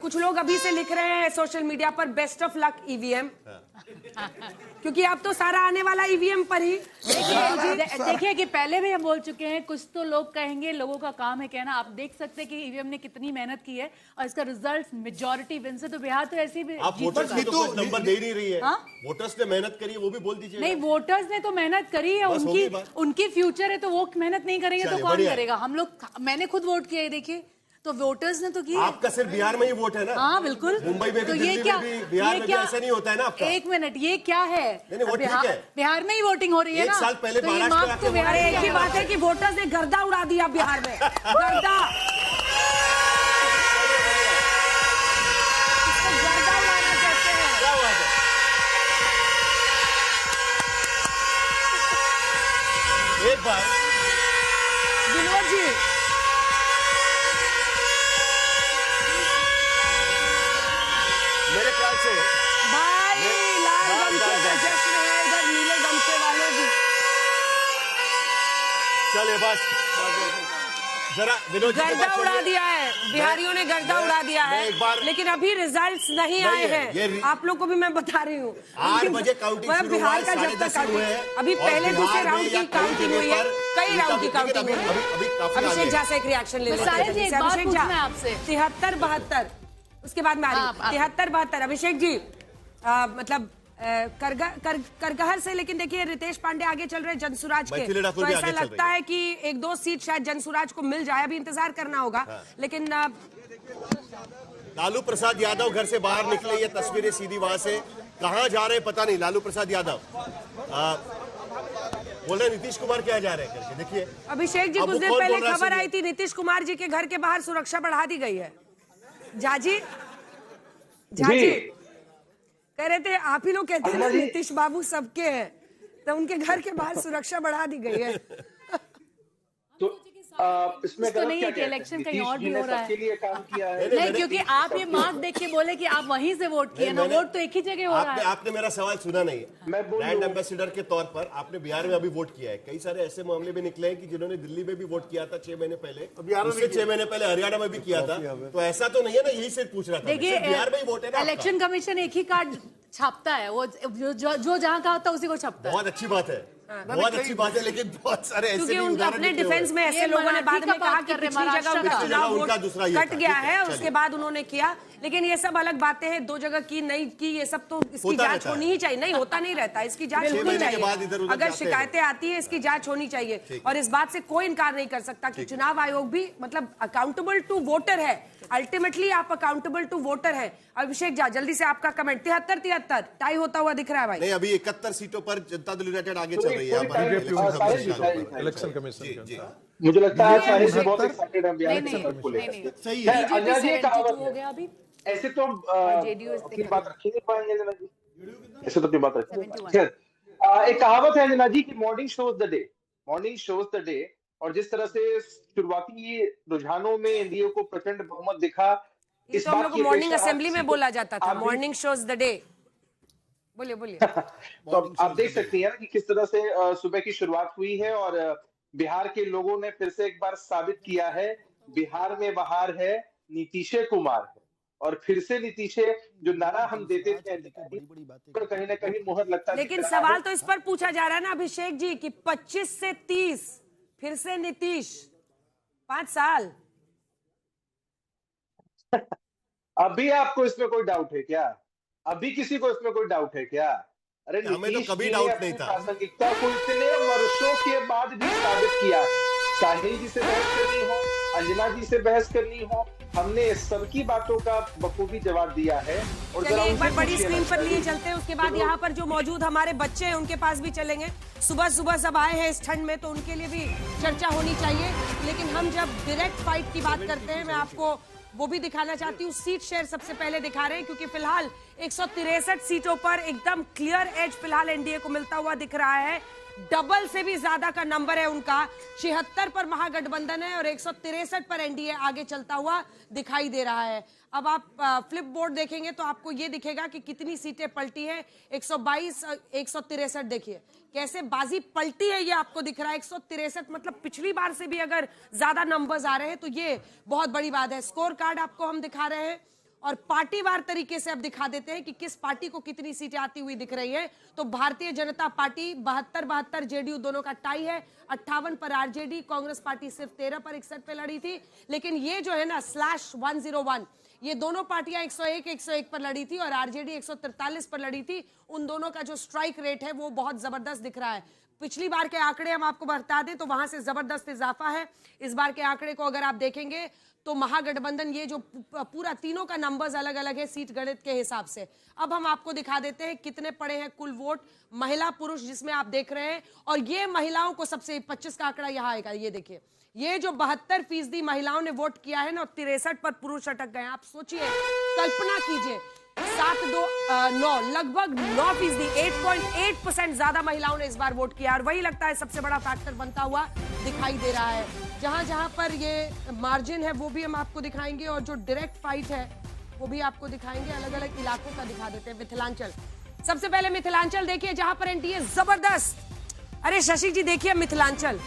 कुछ लोग अभी से लिख रहे हैं सोशल मीडिया पर बेस्ट ऑफ लक ईवीएम, क्योंकि अब तो सारा आने वाला ईवीएम पर ही। देखिए कि पहले भी हम बोल चुके हैं, कुछ तो लोग कहेंगे, लोगों का काम है कहना। आप देख सकते हैं कि ईवीएम ने कितनी मेहनत की है और इसका रिजल्ट मेजॉरिटी विन से। तो बिहार तो ऐसी भी आप वोटर्स भी तो नंबर दे नहीं रही है। वोटर्स ने मेहनत करी है, वो भी बोल दीजिए। नहीं, वोटर्स ने तो मेहनत करी है, उनकी फ्यूचर है, तो वो मेहनत नहीं करेंगे तो कौन करेगा? हम लोग, मैंने खुद वोट किया है, देखिए, तो वोटर्स ने तो किया। आपका सिर्फ बिहार में ही वोट है ना? हाँ बिल्कुल। मुंबई में तो भी, ये क्या, बिहार में भी ऐसा नहीं होता है ना आपका? एक मिनट, ये क्या है? नहीं, बिहार में ही वोटिंग हो रही है ना? एक साल पहले तो एक ही बात है कि वोटर्स ने गर्दा उड़ा दिया बिहार में, गर्दा उड़ाना कहते हैं। क्या बात है? एक बार विनोद जी, मेरे ख्याल से भाई लाल गमछे का जश्न है, इधर नीले गमछे वाले भी। चलिए बस जरा विनोद जी गर्दा उड़ा दिया है, बिहारियों ने गर्दा उड़ा दिया है, लेकिन अभी रिजल्ट्स नहीं आए हैं। आप लोग को भी मैं बता रही हूँ, 8 बजे काउंटिंग बिहार का जब तक अभी पहले दूसरे राउंड की काउंटिंग हुई है, कई राउंड की काउंटिंग हुई है। अभिषेक झा से एक रिएक्शन ले लेते हैं। अभिषेक झा, 73-72 उसके बाद में आ रही 73-72। अभिषेक जी, मतलब करगहर से, लेकिन देखिए रितेश पांडे आगे चल रहे जनसुराज के, तो ऐसा लगता है कि 1-2 सीट शायद जनसुराज को मिल जाए। अभी इंतजार करना होगा। लेकिन लालू प्रसाद यादव घर से बाहर निकले, ये तस्वीरें सीधी वहां से कहां जा रहे हैं पता नहीं। लालू प्रसाद यादव बोल रहे नीतीश कुमार क्या जा रहे हैं करके, देखिए। अभिषेक जी, कुछ देर पहले खबर आई थी नीतीश कुमार जी के घर के बाहर सुरक्षा बढ़ा दी गई है। झाजी कह रहे थे, आप ही लोग कहते हैं नीतीश बाबू सबके हैं, तो उनके घर के बाहर सुरक्षा बढ़ा दी गई है। तो इसमें तो नहीं है कि इलेक्शन कहीं और भी हो रहा है। सबके लिए काम किया है। नहीं, क्योंकि आप ये मार्क देख के बोले कि आप वहीं से वोट किए ना, वोट तो एक ही जगह हो रहा है। आपने मेरा सवाल सुना नहीं है। ब्रांड एम्बेसडर के तौर पर आपने बिहार में अभी वोट किया है। कई सारे ऐसे मामले भी निकले हैं कि जिन्होंने दिल्ली में भी वोट किया था 6 महीने पहले, उससे 6 महीने पहले हरियाणा में भी किया था। तो ऐसा तो नहीं है ना, यही से पूछ रहा था। देखिए, बिहार में ही वोट है ना। इलेक्शन कमीशन एक ही कार्ड छापता है, वो जो जहां का होता है उसी को छापता है। बहुत अच्छी बात है, बहुत अच्छी बात है, लेकिन बहुत सारे ऐसे क्योंकि उनके अपने डिफेंस में ऐसे लोगों ने बाद में कहा कि पिछली जगह उनका चुनाव वोट कट गया है, उसके बाद उन्होंने किया। लेकिन ये सब अलग बातें हैं, 2 जगह की नहीं की, ये सब तो इसकी जांच होनी ही चाहिए। नहीं, होता नहीं रहता, इसकी जांच होनी चाहिए। अगर शिकायतें आती है, इसकी जांच होनी चाहिए। और इस बात से कोई इनकार नहीं कर सकता कि चुनाव आयोग भी मतलब अकाउंटेबल टू वोटर है। अल्टीमेटली आप अकाउंटेबल टू वोटर है। अभिषेक झा, जल्दी से आपका कमेंट। 73-73 टाई होता हुआ दिख रहा है भाई। नहीं, अभी 71 सीटों पर जनता दल यूनाइटेड आगे चल रही है इलेक्शन कमीशन। मुझे लगता है बहुत एक्साइटेड हैं बिहार के सफर को लेकर। सही है। हो गया अभी। ऐसे तो अपनी बात रख ही नहीं पाएंगे जना जी, ऐसे तो अपनी बात रखेंगे। एक कहावत है जना जी कि morning shows the day, morning shows the day. और जिस तरह से शुरुआती रुझानों में एनडीए को प्रचंड बहुमत दिखा, इस हम लोग को मॉर्निंग असेंबली में बोला जाता था, मॉर्निंग शोज द डे। बोलिए। तो आप देख सकती हैं कि किस तरह से सुबह की शुरुआत हुई है और बिहार के लोगों ने फिर से एक बार साबित किया है, बिहार में बहार है, नीतीशे कुमार है। और फिर से नीतीशे जो नारा हम देते थे, कहीं ना कहीं मुहर लगता। लेकिन सवाल तो इस पर पूछा जा रहा है ना अभिषेक जी कि 25 से 30 फिर से नीतीश, 5 साल। अभी आपको इसमें कोई डाउट है क्या? अभी किसी को इसमें कोई डाउट है क्या? अरे हमें तो कभी डाउट नहीं था। प्रासंगिकता को इतने वर्षों के बाद भी साबित किया है। साहिल जी से बहस करनी हो, अंजना जी से बहस करनी हो, हमने सबकी बातों का बखूबी जवाब दिया है। और चलिए एक बार बड़ी स्क्रीन पर लिए चलते हैं, उसके बाद यहाँ पर जो मौजूद हमारे बच्चे हैं उनके पास भी चलेंगे। सुबह सब आए हैं इस ठंड में, तो उनके लिए भी चर्चा होनी चाहिए। लेकिन हम जब डायरेक्ट फाइट की बात करते हैं, मैं आपको वो भी दिखाना चाहती हूँ। सीट शेयर सबसे पहले दिखा रहे हैं, क्योंकि फिलहाल 163 सीटों पर एकदम क्लियर एज फिलहाल एनडीए को मिलता हुआ दिख रहा है। डबल से भी ज्यादा का नंबर है उनका। 76 पर महागठबंधन है और 163 पर एनडीए आगे चलता हुआ दिखाई दे रहा है। अब आप फ्लिप बोर्ड देखेंगे तो आपको ये दिखेगा कि कितनी सीटें पलटी है। 122 163 देखिए कैसे बाजी पलटी है, ये आपको दिख रहा है। 163 मतलब पिछली बार से भी अगर ज्यादा नंबर्स आ रहे हैं तो ये बहुत बड़ी बात है। स्कोर कार्ड आपको हम दिखा रहे हैं और पार्टीवार तरीके से अब दिखा देते हैं कि किस पार्टी को कितनी सीटें आती हुई दिख रही है। तो भारतीय जनता पार्टी 72 जेडीयू दोनों का टाई है, 58 पर आरजेडी, कांग्रेस पार्टी सिर्फ 13 पर 61 पे लड़ी थी। लेकिन ये जो है ना /101, ये दोनों पार्टियां 101 पर लड़ी थी और आरजेडी 143 पर लड़ी थी। उन दोनों का जो स्ट्राइक रेट है वो बहुत जबरदस्त दिख रहा है। पिछली बार के आंकड़े हम आपको बता दें तो वहां से जबरदस्त इजाफा है। इस बार के आंकड़े को अगर आप देखेंगे तो महागठबंधन, ये जो पूरा तीनों का नंबर्स अलग अलग है सीट गणित के हिसाब से। अब हम आपको दिखा देते हैं कितने पड़े हैं कुल वोट, महिला पुरुष जिसमें आप देख रहे हैं। और ये महिलाओं को सबसे 25 का आंकड़ा यहाँ आएगा। ये देखिए, ये जो 72% महिलाओं ने वोट किया है ना, और 63 पर पुरुष अटक गए। आप सोचिए, कल्पना कीजिए, 7-2-9 लगभग 9%, 8.8% ज्यादा महिलाओं ने इस बार वोट किया। और वही लगता है सबसे बड़ा फैक्टर बनता हुआ दिखाई दे रहा है। जहां जहां पर ये मार्जिन है वो भी हम आपको दिखाएंगे, और जो डायरेक्ट फाइट है वो भी आपको दिखाएंगे। अलग अलग इलाकों का दिखा देते हैं। मिथिलांचल, सबसे पहले मिथिलांचल देखिए, जहां पर एनडीए जबरदस्त। अरे शशि जी देखिए, मिथिलांचल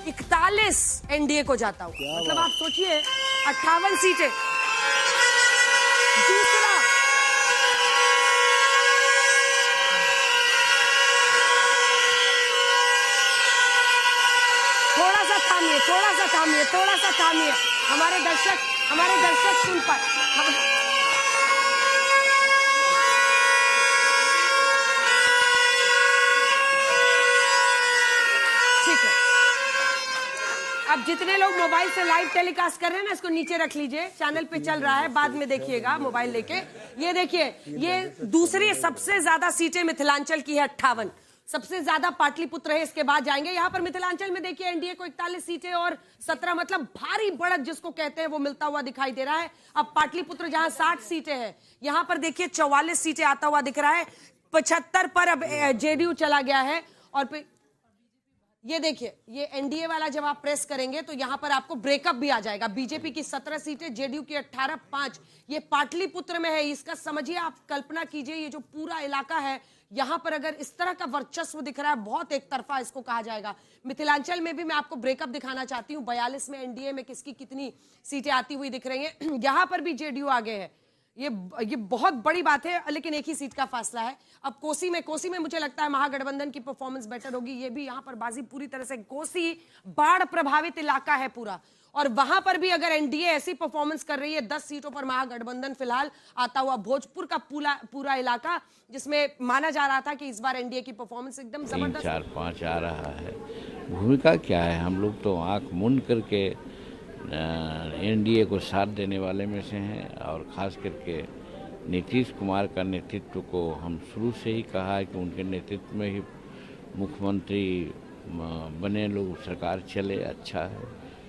41 एनडीए को जाता हुआ, मतलब आप सोचिए 58 सीटें। दूसरा, थोड़ा सा थामिए, हमारे दर्शक सुन पाए। ठीक है, अब जितने लोग मोबाइल से लाइव टेलीकास्ट कर रहे हैं ना, इसको नीचे रख लीजिए, चैनल पे चल रहा है, बाद में देखिएगा मोबाइल लेके। ये देखिए, ये दूसरी सबसे ज्यादा सीटें मिथिलांचल की है, 58। सबसे ज्यादा पाटलिपुत्र है, इसके बाद जाएंगे। यहां पर मिथिलांचल में देखिए एनडीए को 41 सीटें और 17, मतलब भारी बढ़त जिसको कहते हैं वो मिलता हुआ दिखाई दे रहा है। अब पाटलिपुत्र जहां 60 सीटें हैं, यहां पर देखिए 44 सीटें आता हुआ दिख रहा है। 75 पर अब जेडीयू चला गया है। और फिर ये देखिए, ये एनडीए वाला जब आप प्रेस करेंगे तो यहां पर आपको ब्रेकअप भी आ जाएगा। बीजेपी की 17 सीटें, जेडीयू की 18, 5 ये पाटलिपुत्र में है। इसका समझिए, आप कल्पना कीजिए, ये जो पूरा इलाका है, यहां पर अगर इस तरह का वर्चस्व दिख रहा है, बहुत एक तरफा इसको कहा जाएगा। मिथिलांचल में भी मैं आपको ब्रेकअप दिखाना चाहती हूं। 42 में एनडीए में किसकी कितनी सीटें आती हुई दिख रही हैं। यहां पर भी जेडीयू आगे है। ये बहुत बड़ी बात है, लेकिन एक ही सीट का फासला है। अब कोसी में मुझे लगता है महागठबंधन की परफॉर्मेंस बेटर होगी। ये भी यहां पर बाजी पूरी तरह से, कोसी बाढ़ प्रभावित इलाका है पूरा, और वहां पर भी अगर एनडीए ऐसी परफॉर्मेंस कर रही है, 10 सीटों पर महागठबंधन फिलहाल आता हुआ। भोजपुर का पूरा इलाका जिसमें माना जा रहा था कि इस बार एनडीए की परफॉर्मेंस एकदम जबरदस्त 4-5 आ रहा है। भूमिका क्या है, हम लोग तो आंख मूंद करके एनडीए को साथ देने वाले में से हैं। और ख़ास करके नीतीश कुमार का नेतृत्व को हम शुरू से ही कहा है कि उनके नेतृत्व में ही मुख्यमंत्री बने लोग, सरकार चले, अच्छा है।